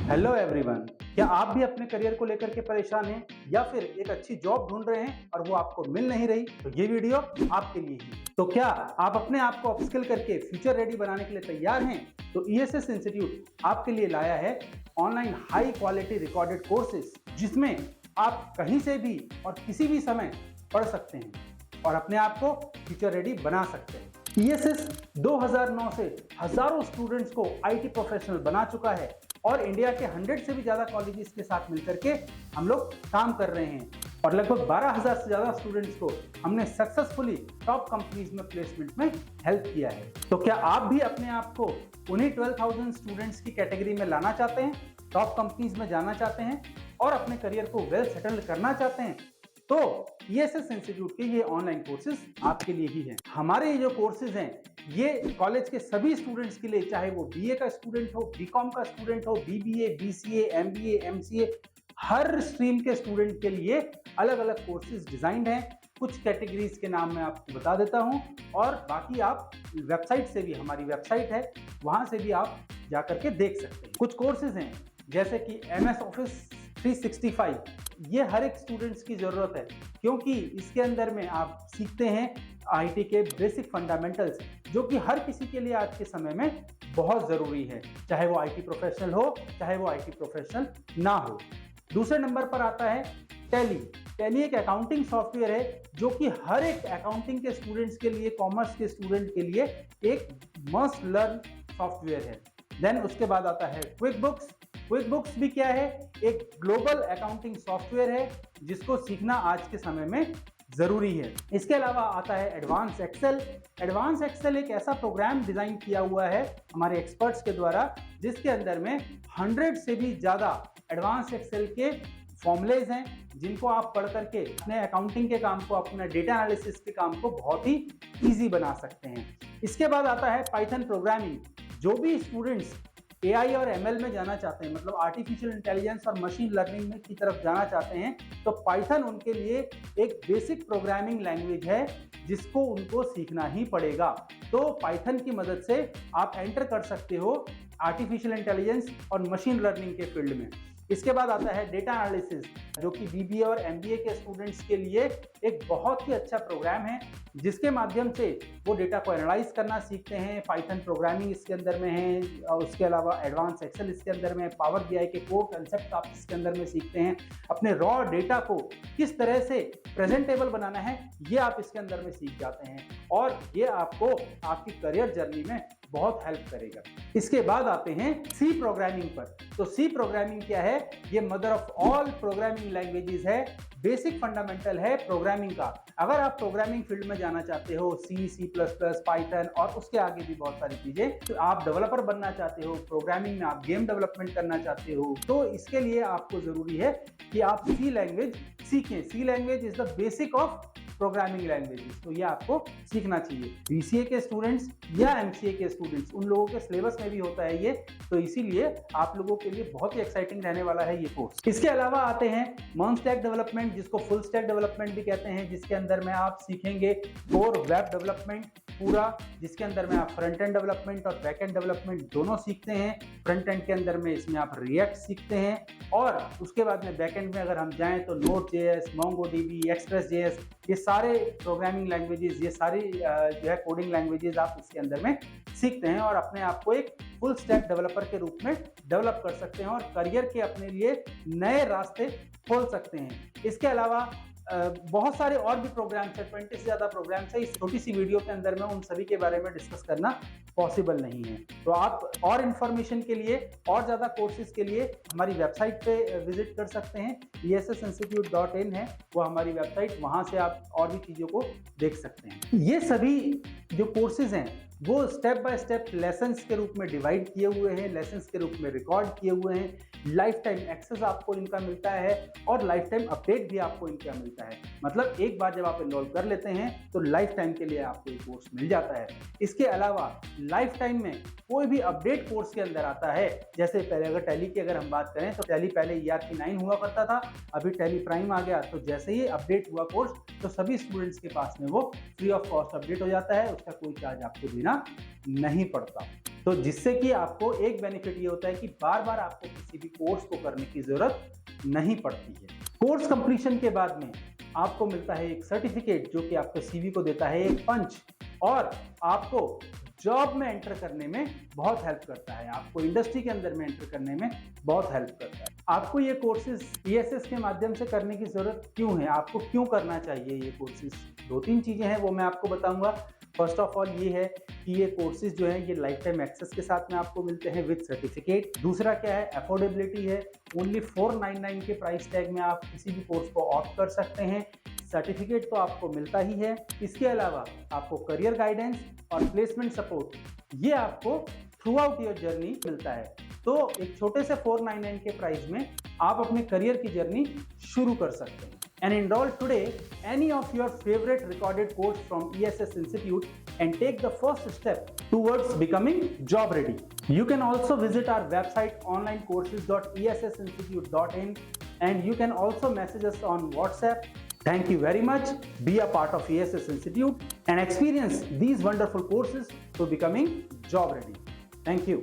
Hello everyone, क्या आप भी अपने करियर को लेकर के परेशान हैं या फिर एक अच्छी जॉब ढूंढ रहे हैं और वो आपको मिल नहीं रही? तो ये वीडियो आपके लिए ही। तो क्या आप अपने आप को अपस्किल करके फ्यूचर रेडी बनाने के लिए तैयार हैं? तो ईएसएस इंस्टीट्यूट आपके लिए लाया है online high quality recorded courses, जिसमें आप कहीं से भी और किसी भी समय पढ़ सकते हैं और अपने आप को फ्यूचर रेडी बना सकते हैं। ईएसएस 2009 से हजारों स्टूडेंट्स को आईटी प्रोफेशनल बना चुका है और इंडिया के 100 से भी ज्यादा कॉलेजेस के साथ मिलकर के हम लोग काम कर रहे हैं और लगभग 12,000 से ज्यादा स्टूडेंट्स को हमने सक्सेसफुली टॉप कंपनीज में प्लेसमेंट में हेल्प किया है। तो क्या आप भी अपने आप को उन्हीं 12,000 स्टूडेंट्स की कैटेगरी में लाना चाहते हैं, टॉप कंपनीज में जाना चाहते हैं और अपने करियर को वेल सेटल करना चाहते हैं? तो ईएसएस इंस्टीट्यूट के ये ऑनलाइन कोर्सेज आपके लिए ही हैं। हमारे ये जो कोर्सेज हैं ये कॉलेज के सभी स्टूडेंट्स के लिए, चाहे वो बीए का स्टूडेंट हो, बीकॉम का स्टूडेंट हो, बीबीए, बीसीए, एमबीए, एमसीए, हर स्ट्रीम के स्टूडेंट के लिए अलग अलग कोर्सेज डिजाइंड हैं। कुछ कैटेगरीज के नाम मैं आपको बता देता हूं और बाकी आप वेबसाइट से भी, हमारी वेबसाइट है, वहां से भी आप जाकर के देख सकते हैं। कुछ कोर्सेज हैं जैसे कि एमएस ऑफिस 365, ये हर एक स्टूडेंट्स की जरूरत है क्योंकि इसके अंदर में आप सीखते हैं आईटी के बेसिक फंडामेंटल्स, जो कि हर किसी के लिए आज के समय में बहुत जरूरी है, चाहे वो आईटी प्रोफेशनल हो, चाहे वो आईटी प्रोफेशनल ना हो। दूसरे नंबर पर आता है टैली। टैली एक अकाउंटिंग सॉफ्टवेयर है जो कि हर एक अकाउंटिंग के स्टूडेंट्स के लिए, कॉमर्स के स्टूडेंट के लिए एक मस्ट लर्न सॉफ्टवेयर है। देन उसके बाद आता है क्विक बुक्स। क्विक बुक्स भी क्या है? एक ग्लोबल अकाउंटिंग सॉफ्टवेयर है जिसको सीखना आज के समय में जरूरी है। इसके अलावा आता है एडवांस एक्सेल। एडवांस एक्सेल एक ऐसा प्रोग्राम डिजाइन किया हुआ है हमारे एक्सपर्ट्स के द्वारा जिसके अंदर में 100 से भी ज्यादा एडवांस एक्सेल के फॉर्मूलेज हैं जिनको आप पढ़ करके अपने अकाउंटिंग के काम को, अपने डेटा एनालिसिस के काम को बहुत ही इजी बना सकते हैं। इसके बाद आता है पाइथन प्रोग्रामिंग। जो भी स्टूडेंट्स एआई और एमएल में जाना चाहते हैं, मतलब आर्टिफिशियल इंटेलिजेंस और मशीन लर्निंग में की तरफ जाना चाहते हैं, तो पाइथन उनके लिए एक बेसिक प्रोग्रामिंग लैंग्वेज है जिसको उनको सीखना ही पड़ेगा। तो पाइथन की मदद से आप एंटर कर सकते हो आर्टिफिशियल इंटेलिजेंस और मशीन लर्निंग के फील्ड में। इसके बाद आता है डेटा एनालिसिस, जो कि बीबीए और एमबीए के स्टूडेंट्स के लिए एक बहुत ही अच्छा प्रोग्राम है जिसके माध्यम से वो डेटा को एनालाइज करना सीखते हैं। पाइथन प्रोग्रामिंग इसके अंदर में है और उसके अलावा एडवांस एक्सेल इसके अंदर में, पावर बीआई के कोर कंसेप्ट आप इसके अंदर में सीखते हैं। अपने रॉ डेटा को किस तरह से प्रेजेंटेबल बनाना है ये आप इसके अंदर में सीख जाते हैं और ये आपको आपकी करियर जर्नी में बहुत हेल्प करेगा। इसके बाद आते हैं सी प्रोग्रामिंग पर। तो सी प्रोग्रामिंग क्या है? ये mother of all programming languages है, बेसिक फंडामेंटल है प्रोग्रामिंग का। अगर आप प्रोग्रामिंग फील्ड में जाना चाहते हो, सी, सी प्लस प्लस, पाइथन और उसके आगे भी बहुत सारी चीजें, तो आप डेवलपर बनना चाहते हो, प्रोग्रामिंग में आप गेम डेवलपमेंट करना चाहते हो, तो इसके लिए आपको जरूरी है कि आप सी लैंग्वेज सीखें। C language is the basic of programming languages, तो ये आपको सीखना चाहिए। बीसीए के स्टूडेंट्स या एमसीए के स्टूडेंट्स, उन लोगों के सिलेबस में भी होता है ये, तो इसीलिए आप लोगों के लिए बहुत ही एक्साइटिंग रहने वाला है ये कोर्स। इसके अलावा आते हैं मॉन स्टैक डेवलपमेंट, जिसको फुल स्टैक डेवलपमेंट भी कहते हैं, जिसके अंदर में आप सीखेंगे कोर वेब डेवलपमेंट पूरा, जिसके अंदर में आप फ्रंट एंड डेवलपमेंट और बैक एंड डेवलपमेंट दोनों सीखते हैं। फ्रंट एंड के अंदर में इसमें आप रिएक्ट सीखते हैं और उसके बाद में बैक एंड में अगर हम जाएं तो नोड.जेएस, मोंगोडीबी, एक्सप्रेस.जेएस, ये सारे प्रोग्रामिंग लैंग्वेजेस, ये सारी जो है कोडिंग लैंग्वेजेस आप इसके अंदर में सीखते हैं और अपने आप को एक फुल स्टैक डेवलपर के रूप में डेवलप कर सकते हैं और करियर के अपने लिए नए रास्ते खोल सकते हैं। इसके अलावा बहुत सारे और भी प्रोग्राम्स हैं, 20 से ज्यादा प्रोग्राम्स है। इस छोटी सी वीडियो के अंदर में उन सभी के बारे में डिस्कस करना पॉसिबल नहीं है। तो आप और इंफॉर्मेशन के लिए और ज्यादा कोर्सेज के लिए हमारी वेबसाइट पे विजिट कर सकते हैं। essinstitute.in है वो हमारी वेबसाइट, वहां से आप और भी चीजों को देख सकते हैं। ये सभी जो कोर्सेज हैं वो स्टेप बाय स्टेप लेसन्स के रूप में डिवाइड किए हुए हैं, लेसन्स के रूप में रिकॉर्ड किए हुए हैं। लाइफ टाइम एक्सेस आपको इनका मिलता है और लाइफ टाइम अपडेट भी आपको इनका मिलता है। मतलब एक बार जब आप इनरोल कर लेते हैं तो लाइफ टाइम के लिए आपको ये कोर्स मिल जाता है। इसके अलावा लाइफ टाइम में कोई भी अपडेट कोर्स के अंदर आता है, जैसे पहले अगर टैली की अगर हम बात करें तो टैली पहले ERP 9 हुआ करता था, अभी टैली प्राइम आ गया, तो जैसे ही अपडेट हुआ कोर्स तो सभी स्टूडेंट्स के पास में वो फ्री ऑफ कॉस्ट अपडेट हो जाता है, उसका कोई चार्ज आपको देना नहीं पड़ता। तो जिससे कि आपको एक बेनिफिट ये होता है कि बार बार आपको किसी भी कोर्स को करने की जरूरत नहीं पड़ती है। कोर्स कंप्लीशन के बाद में आपको मिलता है एक सर्टिफिकेट जो कि आपके सीवी को देता है एक पंच और आपको जॉब में एंटर करने में बहुत हेल्प करता है, आपको इंडस्ट्री के अंदर में एंटर करने में बहुत हेल्प करता है। आपको ये कोर्सेज ESS के माध्यम से करने की जरूरत क्यों है, आपको क्यों करना चाहिए ये कोर्सेज? 2-3 चीजें हैं वो मैं आपको बताऊंगा। फर्स्ट ऑफ ऑल ये है कि ये कोर्सेज जो है ये लाइफ टाइम एक्सेस के साथ में आपको मिलते हैं विद सर्टिफिकेट। दूसरा क्या है, अफोर्डेबिलिटी है। ओनली 499 के प्राइस टैग में आप किसी भी कोर्स को ऑप्ट कर सकते हैं। सर्टिफिकेट तो आपको मिलता ही है, इसके अलावा आपको करियर गाइडेंस और प्लेसमेंट सपोर्ट ये आपको थ्रू आउट योर जर्नी मिलता है। तो एक छोटे से 499 के प्राइस में आप अपने करियर की जर्नी शुरू कर सकते हैं। And enroll today any of your favorite recorded course from ESS Institute and take the first step towards becoming job ready. You can also visit our website onlinecourses.essinstitute.in and you can also message us on WhatsApp. Thank you very much. Be a part of ESS Institute and experience these wonderful courses to becoming job ready. Thank you.